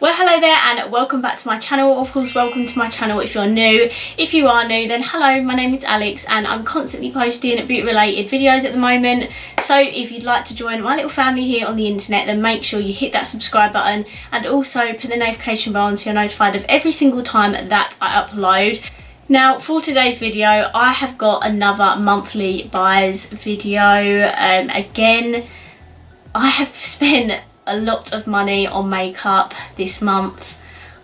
Well, hello there and welcome back to my channel. Of course, welcome to my channel if you're new. If you are new, then hello, my name is Alex and I'm constantly posting beauty related videos at the moment. So if you'd like to join my little family here on the internet, then make sure you hit that subscribe button and also put the notification bell on so you're notified of every single time that I upload. Now for today's video, I have got another monthly buys video. Again, I have spent a lot of money on makeup this month,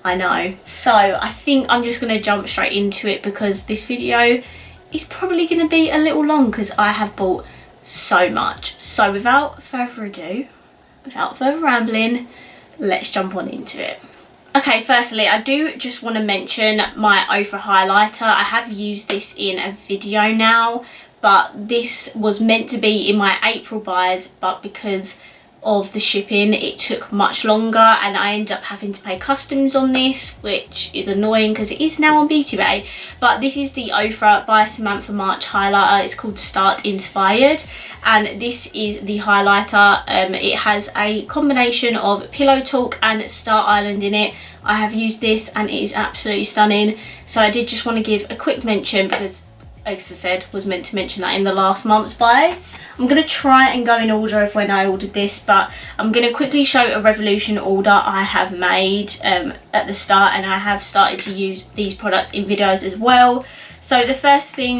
I know. So I think I'm just going to jump straight into it because this video is probably going to be a little long because I have bought so much. So without further ado, without further rambling, let's jump on into it. Okay, firstly, I do just want to mention my Ofra highlighter. I have used this in a video now, but this was meant to be in my April buys, but because of the shipping it took much longer and I ended up having to pay customs on this, which is annoying because it is now on Beautybay. But this is the Ofra by Samantha March highlighter. It's called Start Inspired and this is the highlighter. It has a combination of Pillow Talk and Star Island in it. I have used this and it is absolutely stunning, so I did just want to give a quick mention because, as I said, was meant to mention that in the last month's buys. I'm going to try and go in order of when I ordered this, but I'm going to quickly show a Revolution order I have made at the start, and I have started to use these products in videos as well. So the first thing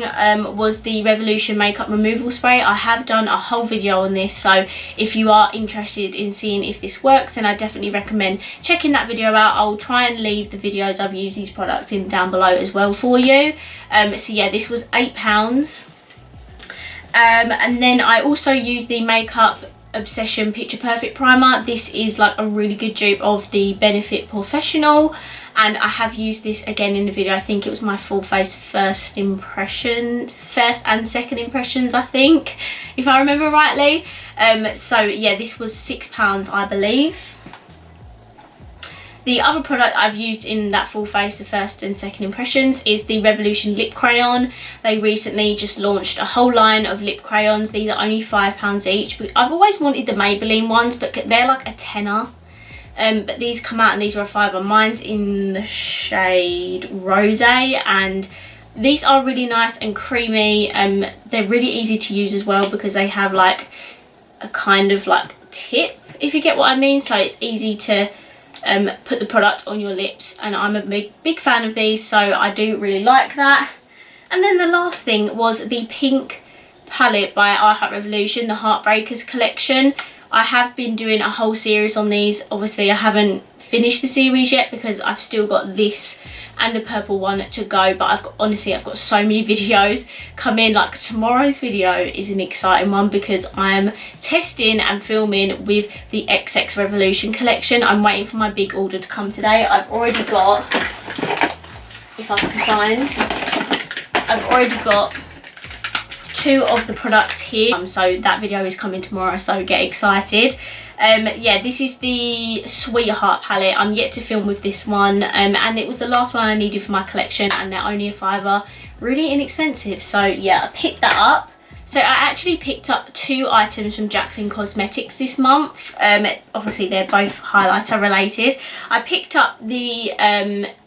was the Revolution makeup removal spray. I have done a whole video on this, so if you are interested in seeing if this works, then I definitely recommend checking that video out. I'll try and leave the videos I've used these products in down below as well for you. So yeah, this was £8. And then I also used the Makeup Obsession Picture Perfect Primer. This is like a really good dupe of the Benefit Professional, and I have used this again in the video. I think it was my full face first and second impressions, I think, if I remember rightly. So yeah, this was £6, I believe. The other product I've used in that full face, the first and second impressions, is the Revolution Lip Crayon. They recently just launched a whole line of lip crayons. These are only £5 each. But I've always wanted the Maybelline ones, but they're like a tenner. But these come out and these were a £5. Mine's in the shade Rose, and these are really nice and creamy. They're really easy to use as well because they have like a kind of like tip, if you get what I mean. So it's easy to put the product on your lips, and I'm a big fan of these, so I do really like that. And then the last thing was the pink palette by I Heart Revolution, the Heartbreakers collection. I have been doing a whole series on these. Obviously I haven't finished the series yet because I've still got this and the purple one to go, but honestly I've got so many videos coming. Like tomorrow's video is an exciting one because I'm testing and filming with the XX Revolution collection. I'm waiting for my big order to come today. I've already got, if I can find, I've already got 2 of the products here, so that video is coming tomorrow, so get excited. Yeah, this is the Sweetheart palette. I'm yet to film with this one, and it was the last one I needed for my collection, and they're only a £5, really inexpensive. So yeah, I picked that up. So I actually picked up 2 items from Jaclyn Cosmetics this month. Obviously they're both highlighter related. I picked up the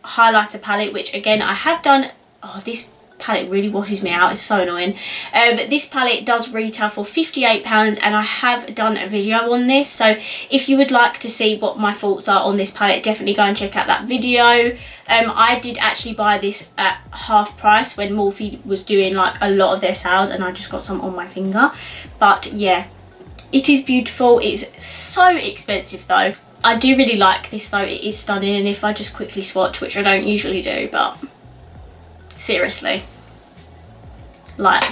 highlighter palette, which again I have done. Oh, this palette really washes me out, it's so annoying. This palette does retail for £58 and I have done a video on this, so if you would like to see what my thoughts are on this palette, definitely go and check out that video. I did actually buy this at half price when Morphe was doing like a lot of their sales, and I just got some on my finger. But yeah, it is beautiful. It's so expensive though. I do really like this though, it is stunning, and if I just quickly swatch, which I don't usually do, but seriously, like,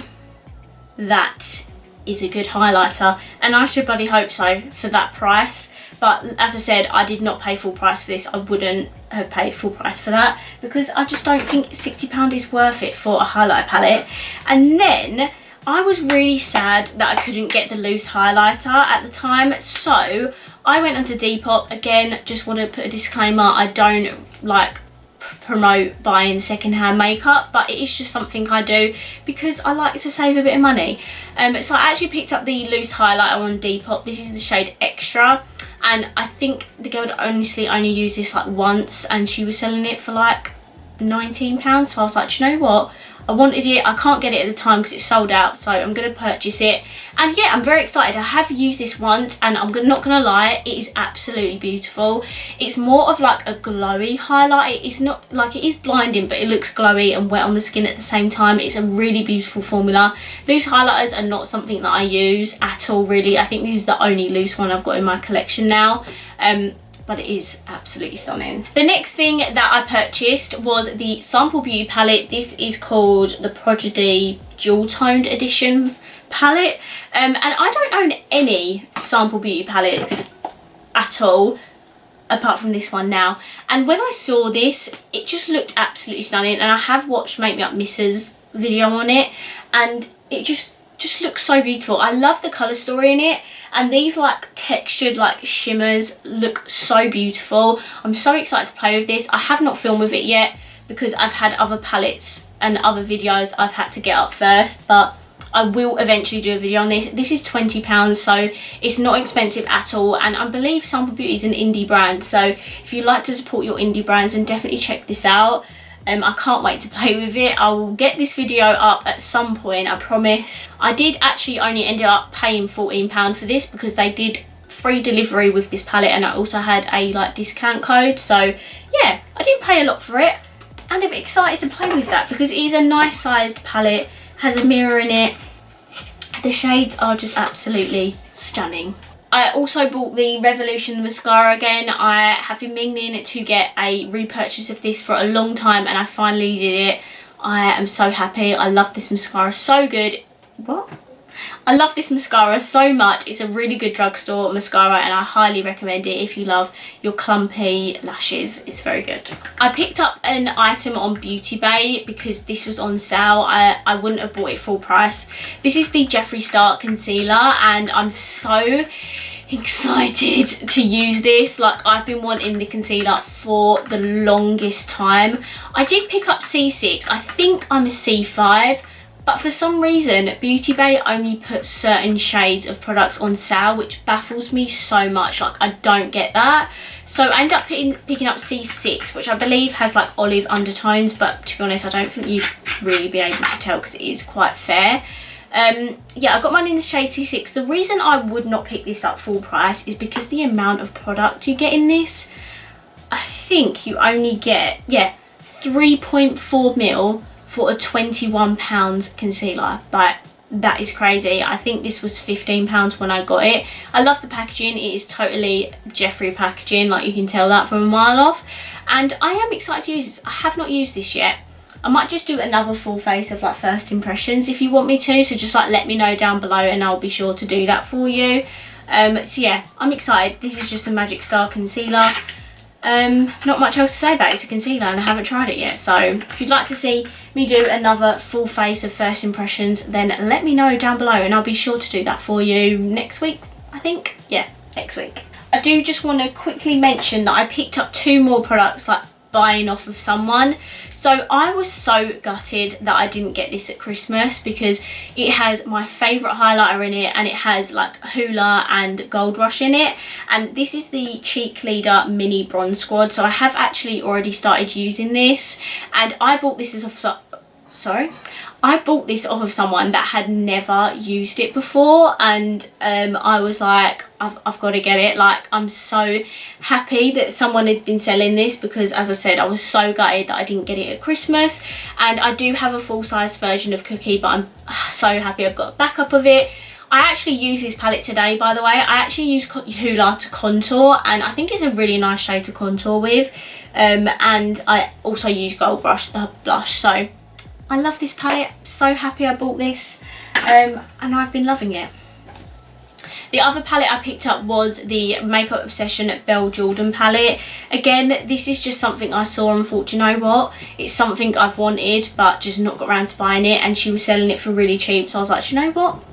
that is a good highlighter, and I should bloody hope so for that price. But as I said, I did not pay full price for this. I wouldn't have paid full price for that because I just don't think £60 is worth it for a highlighter palette. And then I was really sad that I couldn't get the loose highlighter at the time, so I went onto Depop. Again, just want to put a disclaimer, I don't like promote buying secondhand makeup, but it is just something I do because I like to save a bit of money. So I actually picked up the loose highlighter on Depop. This is the shade Extra, and I think the girl had honestly only used this like once, and she was selling it for like £19. So I was like, you know what, I wanted it, I can't get it at the time because it's sold out, so I'm going to purchase it. And yeah, I'm very excited. I have used this once, and I'm not going to lie, it is absolutely beautiful. It's more of like a glowy highlight. It's not like, it is blinding, but it looks glowy and wet on the skin at the same time. It's a really beautiful formula. Loose highlighters are not something that I use at all, really. I think this is the only loose one I've got in my collection now. But it is absolutely stunning. The next thing that I purchased was the Sample Beauty palette. This is called the Prodigy Jewel Toned Edition palette. And I don't own any Sample Beauty palettes at all, apart from this one now. And when I saw this, it just looked absolutely stunning. And I have watched Make Me Up Missa's video on it, and it just looks so beautiful. I love the colour story in it, and these like textured like shimmers look so beautiful. I'm so excited to play with this. I have not filmed with it yet because I've had other palettes and other videos I've had to get up first, but I will eventually do a video on this. This is £20, so it's not expensive at all, and I believe Sample Beauty is an indie brand, so if you like to support your indie brands, then definitely check this out. I can't wait to play with it. I will get this video up at some point, I promise. I did actually only end up paying £14 for this because they did free delivery with this palette, and I also had a like discount code. So yeah, I didn't pay a lot for it, and I'm excited to play with that because it is a nice sized palette, has a mirror in it. The shades are just absolutely stunning. I also bought the Revolution mascara again. I have been meaning to get a repurchase of this for a long time, and I finally did it. I am so happy. I love this mascara, so good. What? I love this mascara so much. It's a really good drugstore mascara, and I highly recommend it if you love your clumpy lashes. It's very good. I picked up an item on Beautybay because this was on sale. I wouldn't have bought it full price. This is the Jeffree Star concealer, and I'm so excited to use this. Like, I've been wanting the concealer for the longest time. I did pick up C6. I think I'm a C5. But for some reason, Beautybay only put certain shades of products on sale, which baffles me so much. Like, I don't get that. So I ended up picking up C6, which I believe has like olive undertones, but to be honest, I don't think you'd really be able to tell because it is quite fair. Yeah, I got mine in the shade C6. The reason I would not pick this up full price is because the amount of product you get in this. I think you only get, yeah, 3.4ml for a £21 concealer. But that is crazy. I think this was £15 when I got it. I love the packaging. It is totally Jeffree packaging, like you can tell that from a mile off. And I am excited to use this. I have not used this yet. I might just do another full face of like first impressions if you want me to, so just like let me know down below and I'll be sure to do that for you. So yeah, I'm excited. This is just the Magic Star concealer. Not much else to say about it. It's a concealer and I haven't tried it yet, so if you'd like to see me do another full face of first impressions, then let me know down below and I'll be sure to do that for you next week, I think. Yeah, next week. I do just want to quickly mention that I picked up 2 more products, like buying off of someone. So I was so gutted that I didn't get this at Christmas because it has my favourite highlighter in it, and it has like Hoola and Gold Rush in it, and this is the Cheek Leader Mini Bronze Squad. So I have actually already started using this, and I bought this I bought this off of someone that had never used it before, and I was like, I've got to get it. Like, I'm so happy that someone had been selling this because, as I said, I was so gutted that I didn't get it at Christmas. And I do have a full-size version of Cookie, but I'm so happy I've got a backup of it. I actually use this palette today, by the way. I actually use Hoola to contour, and I think it's a really nice shade to contour with. And I also use Gold Rush, the blush. So I love this palette. I'm so happy I bought this, and I've been loving it. The other palette I picked up was the Makeup Obsession Belle Jordan palette. Again, this is just something I saw and thought, you know what, it's something I've wanted but just not got around to buying it, and she was selling it for really cheap, so I was like, you know what,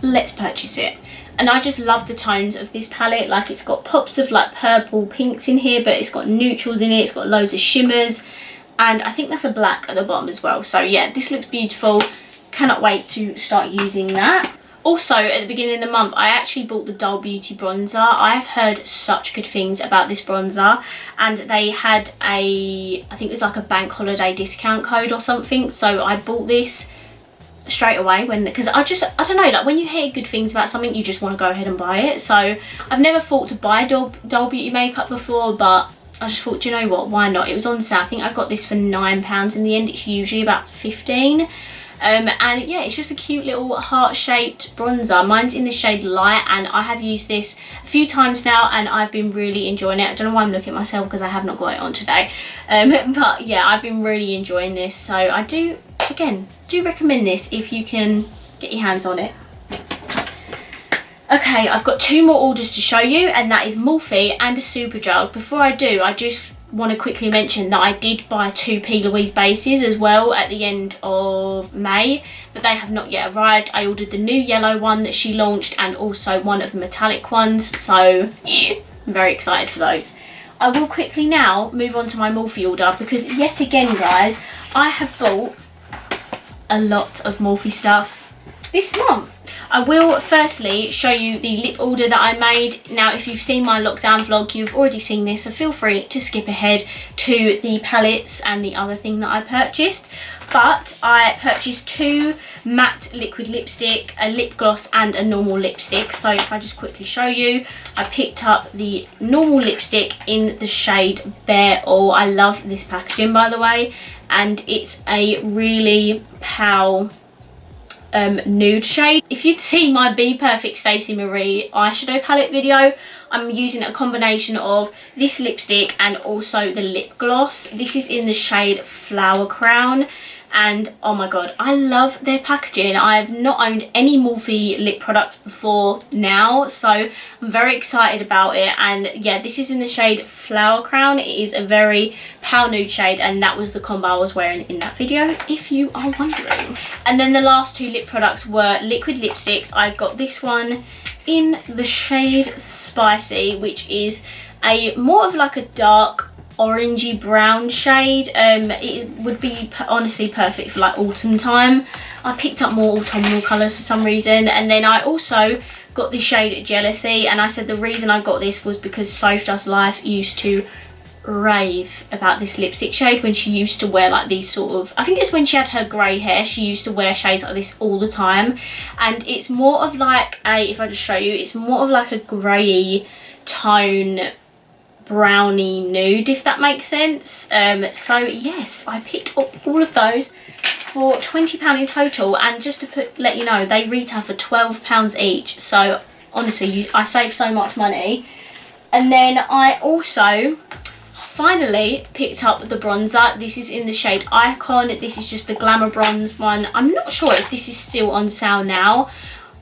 let's purchase it. And I just love the tones of this palette. Like, it's got pops of like purple pinks in here, but it's got neutrals in it, it's got loads of shimmers, and I think that's a black at the bottom as well. So yeah, this looks beautiful. Cannot wait to start using that. Also, at the beginning of the month, I actually bought the Doll Beauty bronzer. I have heard such good things about this bronzer, and they had I think it was like a bank holiday discount code or something, so I bought this straight away because I don't know, like when you hear good things about something, you just want to go ahead and buy it. So I've never thought to buy Doll Beauty makeup before, but I just thought, do you know what, why not? It was on sale. I think I got this for £9 in the end. It's usually about 15. And yeah, it's just a cute little heart-shaped bronzer. Mine's in the shade Light, and I have used this a few times now and I've been really enjoying it. I don't know why I'm looking at myself because I have not got it on today. But yeah, I've been really enjoying this. So I do recommend this if you can get your hands on it. Okay, I've got 2 more orders to show you, and that is Morphe and a Superdrug. Before I do, I just want to quickly mention that I did buy 2 P. Louise bases as well at the end of May, but they have not yet arrived. I ordered the new yellow one that she launched and also one of the metallic ones, so yeah, I'm very excited for those. I will quickly now move on to my Morphe order because yet again, guys, I have bought a lot of Morphe stuff this month. I will firstly show you the lip order that I made. Now, if you've seen my lockdown vlog, you've already seen this, so feel free to skip ahead to the palettes and the other thing that I purchased. But I purchased 2 matte liquid lipstick, a lip gloss and a normal lipstick. So if I just quickly show you, I picked up the normal lipstick in the shade Bare All. I love this packaging, by the way, and it's a really pale nude shade. If you'd seen my Be Perfect Stacey Marie eyeshadow palette video, I'm using a combination of this lipstick and also the lip gloss. This is in the shade Flower Crown, and oh my god, I love their packaging. I've not owned any Morphe lip products before now, so I'm very excited about it. And yeah, this is in the shade Flower Crown. It is a very pale nude shade, and that was the combo I was wearing in that video, if you are wondering. And then the last 2 lip products were liquid lipsticks. I got this one in the shade Spicy, which is a more of like a dark orangey brown shade. It would be honestly perfect for like autumn time. I picked up more autumnal colours for some reason. And then I also got the shade Jealousy, and I said the reason I got this was because Soph Does Life used to rave about this lipstick shade when she used to wear like these sort of, I think it's when she had her grey hair, she used to wear shades like this all the time. And it's more of like a, if I just show you, it's more of like a grey tone, browny nude, if that makes sense. So yes, I picked up all of those for £20 in total, and just to let you know, they retail for £12 each. So honestly, I saved so much money. And then I also finally picked up the bronzer. This is in the shade Icon. This is just the Glamour Bronze one. I'm not sure if this is still on sale now.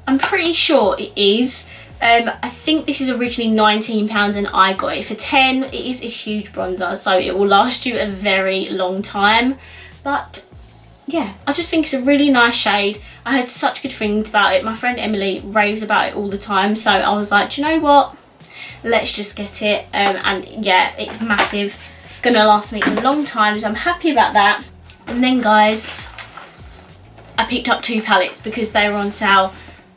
I'm pretty sure it is. I think this is originally £19 and I got it for 10. It is a huge bronzer, so it will last you a very long time. But yeah, I just think it's a really nice shade. I heard such good things about it. My friend Emily raves about it all the time, so I was like, do you know what? Let's just get it. And yeah, it's massive. Gonna last me a long time, so I'm happy about that. And then guys, I picked up 2 palettes because they were on sale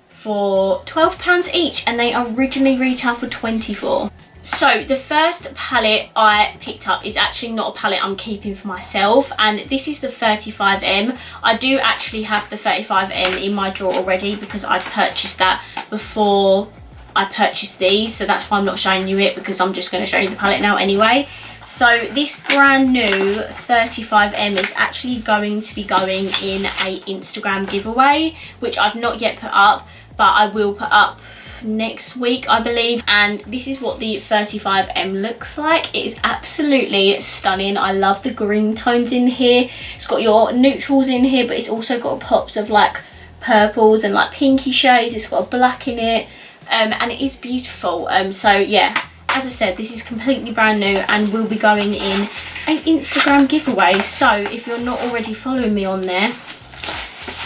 for £12 each, and they originally retail for £24. So the first palette I picked up is actually not a palette I'm keeping for myself, and this is the 35M. I do actually have the 35M in my drawer already because I purchased that before I purchased these, so that's why I'm not showing you it, because I'm just going to show you the palette now anyway. So this brand new 35M is actually going to be going in a Instagram giveaway, which I've not yet put up, but I will put up next week, I believe. And this is what the 35M looks like. It is absolutely stunning. I love the green tones in here. It's got your neutrals in here, but it's also got pops of like purples and like pinky shades. It's got a black in it, and it is beautiful. So yeah, as I said, this is completely brand new and will be going in an Instagram giveaway. So if you're not already following me on there,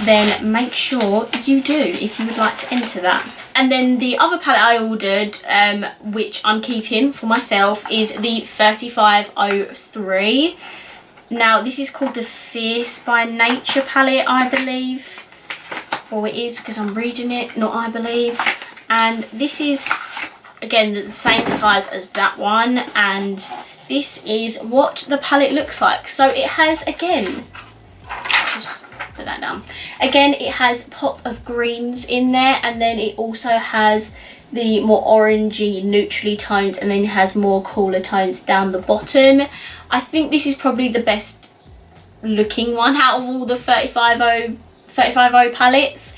then make sure you do if you would like to enter that. And then the other palette I ordered, which I'm keeping for myself, is the 3503. Now this is called the Fierce by Nature palette, I believe. well, it is because I'm reading it, not I believe. And this is, again, the same size as that one, and this is what the palette looks like. So it has, again, just put that down. Again, it has pop of greens in there, and then it also has the more orangey, neutrally toned, and then it has more cooler tones down the bottom. I think this is probably the best looking one out of all the 35O palettes.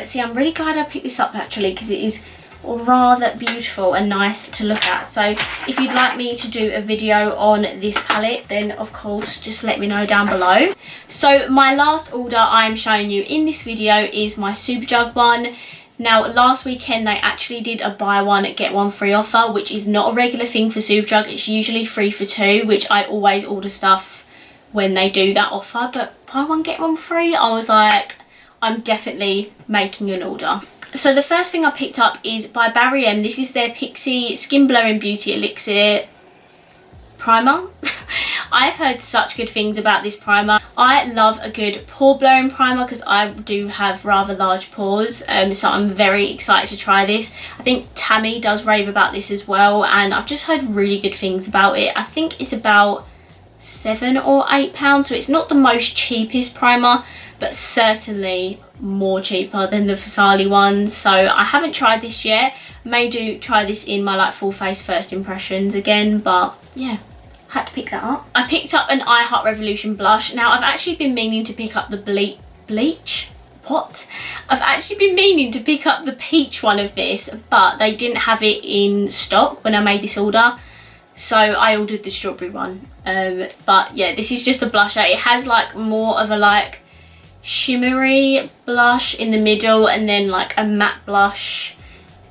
See, I'm really glad I picked this up actually, because it is rather beautiful and nice to look at. So if you'd like me to do a video on this palette, then of course just let me know down below. So my last order I'm showing you in this video is my Superdrug one. Now last weekend they actually did a buy one get one free offer, which is not a regular thing for Superdrug. It's usually 3 for 2, which I always order stuff when they do that offer, but buy one get one free, I was like, I'm definitely making an order. So the first thing I picked up is by Barry M. This is their Pixie Skin Blowing Beauty Elixir primer. I've heard such good things about this primer. I love a good pore blowing primer because I do have rather large pores, so I'm very excited to try this. I think Tammy does rave about this as well, and I've just heard really good things about it. I think it's about £7 or £8, so it's not the most cheapest primer, but certainly more cheaper than the Fasali ones. So I haven't tried this yet. May do try this in my like full face first impressions again, but yeah, had to pick that up. I picked up an I Heart Revolution blush. Now I've actually been meaning to pick up the bleach. What? I've actually been meaning to pick up the peach one of this, but they didn't have it in stock when I made this order, so I ordered the strawberry one. But yeah, this is just a blusher. It has like more of a like shimmery blush in the middle, and then like a matte blush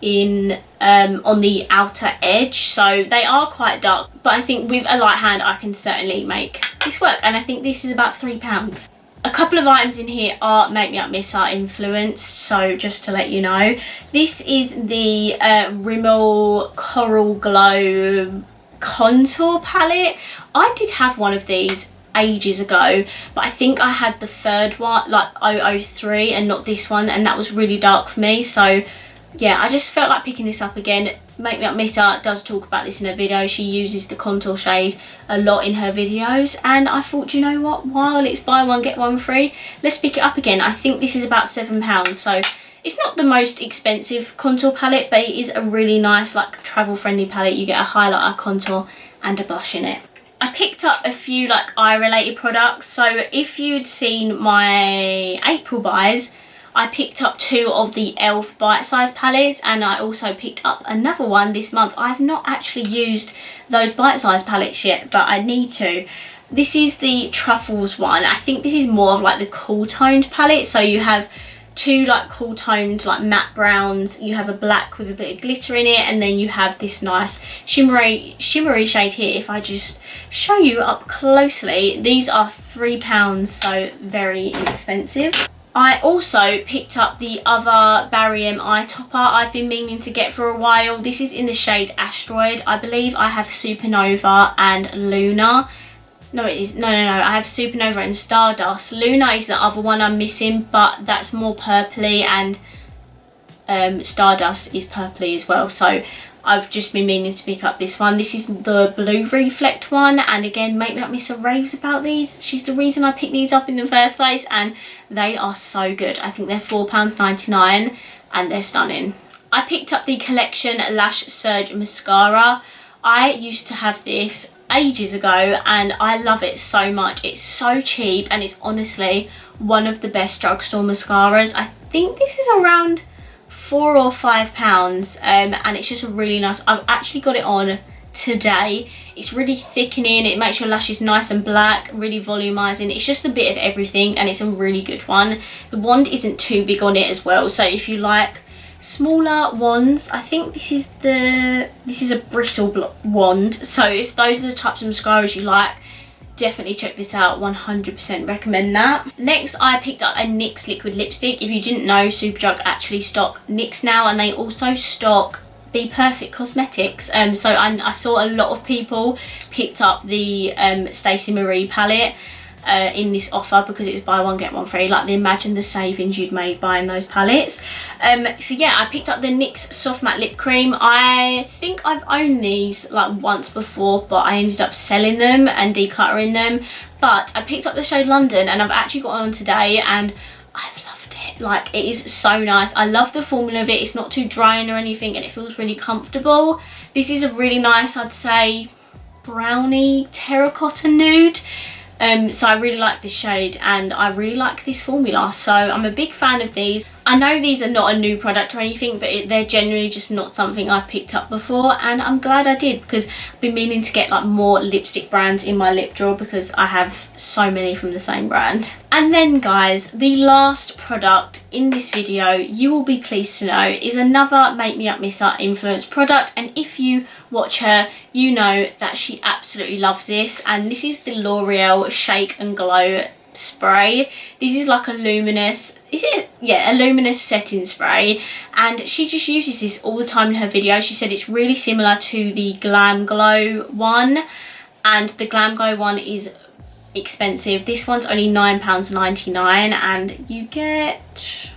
in on the outer edge, so they are quite dark, but I think with a light hand I can certainly make this work, and I think this is about £3. A couple of items in here are Make Me Up Miss are influenced, so just to let you know. This is the Rimmel Coral Glow contour palette. I did have one of these ages ago, but I think I had the third one, like 003, and not this one, and that was really dark for me. So yeah, I just felt like picking this up again. Make Me Up Missa does talk about this in her video. She uses the contour shade a lot in her videos, and I thought, you know what, while it's buy one get one free, let's pick it up again. I think this is about £7, so it's not the most expensive contour palette, but it is a really nice like travel friendly palette. You get a highlighter, contour and a blush in it. I picked up a few like eye related products. So if you'd seen my April buys, I picked up 2 of the e.l.f. bite size palettes, and I also picked up another one this month. I've not actually used those bite size palettes yet, but I need to. This is the Truffles one. I think this is more of like the cool toned palette. So you have 2 like cool toned like matte browns, you have a black with a bit of glitter in it, and then you have this nice shimmery shade here. If I just show you up closely, these are £3, so very inexpensive. I also picked up the other Barry M eye topper I've been meaning to get for a while. This is in the shade Asteroid. I believe I have Supernova and Luna. No, it is. No. I have Supernova and Stardust. Luna is the other one I'm missing, but that's more purpley, and Stardust is purpley as well. So I've just been meaning to pick up this one. This is the Blue Reflect one, and again, Make Me Up Miss raves about these. She's the reason I picked these up in the first place, and they are so good. I think they're £4.99 and they're stunning. I picked up the Collection Lash Surge Mascara. I used to have this ages ago and I love it so much. It's so cheap, and it's honestly one of the best drugstore mascaras. I think this is around £4 or £5, and it's just a really nice. I've actually got it on today. It's really thickening, it makes your lashes nice and black, really volumizing. It's just a bit of everything, and it's a really good one. The wand isn't too big on it as well, so if you like smaller wands, I think this is a bristle wand, so if those are the types of mascaras you like, definitely check this out. 100% recommend that. Next, I picked up a NYX liquid lipstick. If you didn't know, Superdrug actually stock NYX now, and they also stock Be Perfect cosmetics. So I saw a lot of people picked up the Stacey Marie palette. in this offer because it was buy one get one free. Like, imagine the savings you'd made buying those palettes. So yeah, I picked up the NYX Soft Matte Lip Cream. I think I've owned these like once before, but I ended up selling them and decluttering them. But I picked up the shade London and I've actually got it on today and I've loved it. Like, it is so nice. I love the formula of it. It's not too drying or anything and it feels really comfortable. This is a really nice, I'd say, brownie terracotta nude. So I really like this shade and I really like this formula, so I'm a big fan of these. I know these are not a new product or anything, but they're generally just not something I've picked up before, and I'm glad I did because I've been meaning to get like more lipstick brands in my lip drawer because I have so many from the same brand. And then guys, the last product in this video, you will be pleased to know, is another Make Me Up Misser influence product, and if you watch her, you know that she absolutely loves this, and this is the L'Oreal Shake and Glow spray. This is like a luminous, a luminous setting spray, and she just uses this all the time in her videos. She said it's really similar to the Glam Glow one, and the Glam Glow one is expensive. This one's only £9.99 and you get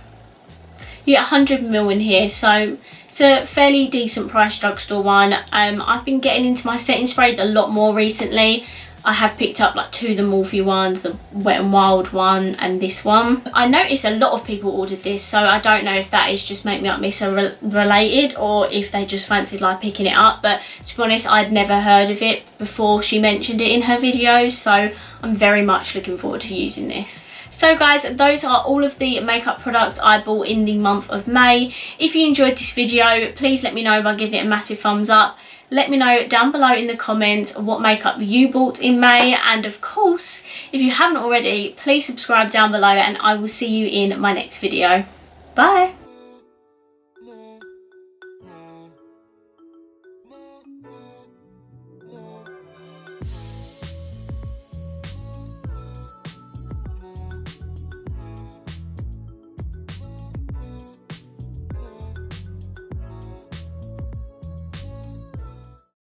100ml in here, so it's a fairly decent price drugstore one. I've been getting into my setting sprays a lot more recently. I have picked up like 2 of the Morphe ones, the Wet n Wild one and this one. I noticed a lot of people ordered this, so I don't know if that is just Make Me Up Misser related or if they just fancied like picking it up, but to be honest, I'd never heard of it before she mentioned it in her videos, so I'm very much looking forward to using this. So guys, those are all of the makeup products I bought in the month of May. If you enjoyed this video, please let me know by giving it a massive thumbs up. Let me know down below in the comments what makeup you bought in May, and of course, if you haven't already, please subscribe down below and I will see you in my next video. Bye!